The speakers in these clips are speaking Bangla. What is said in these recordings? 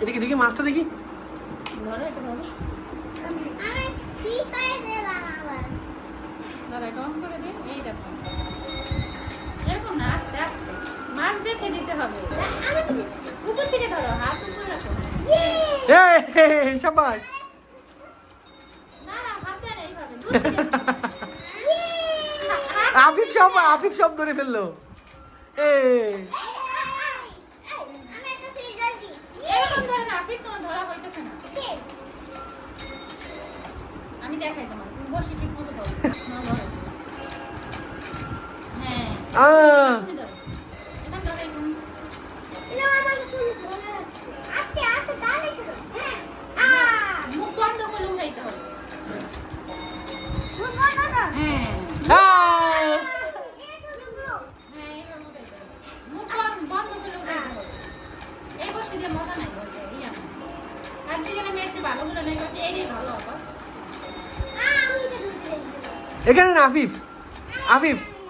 এদিকে দেখি মাছটা দেখি। ধরো এটা ধরো। আমি ঠিক করে দিলাম আবার। ধরো এটা অন করে দে। এই দেখো। এরকম না, আস্তে আস্তে মাছ দেখে দিতে হবে। উপর থেকে ধরো, হাত উপরে রাখো। এই শাবাশ। না না, হাত দেন এইভাবে। আফিফ সব ধরে ফেললো। আমি দেখাই তোমাকে, তুমি বসে ঠিক মতো ধরো। হ্যাঁ তুমি ধরো, এখানে ধরো, মুখ বন্ধ করে উঠাইতে হবে। এখানে না আফিফ,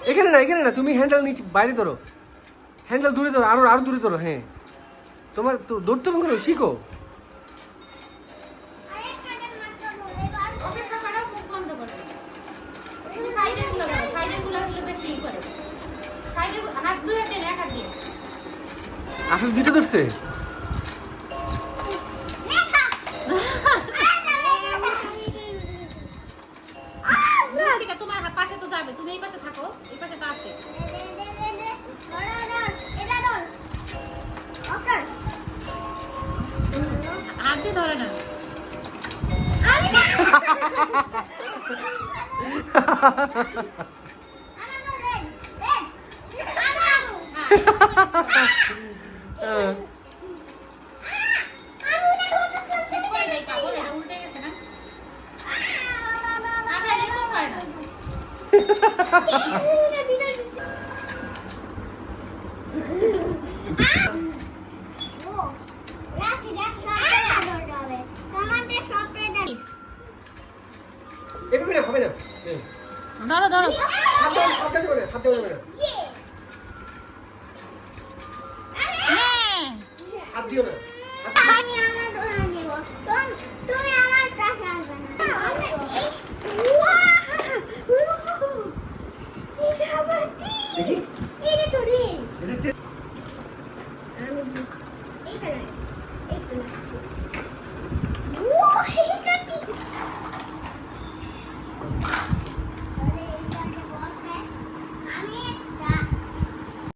এখানে না, তুমি হ্যান্ডেল নিচে বাইরে ধরো, হ্যান্ডেল দূরে ধরো, আরো দূরে ধরো। হ্যাঁ, তোমার তো ধরতে হবে, শিখো। আফিফ দিতে ধরছে। তোমার পাশে তো যাবে, তুমি এই পাশে থাকো, এই পাশে তো আসে। হাত দিয়ে ধরে না। হবে না। ধরো ধরো, হাত দিও না। তুমি আমার কাছে আসবে না। দেখি এটা তো রে, এটা আমি বুঝছি, এইটা না, এইটা লাগছে।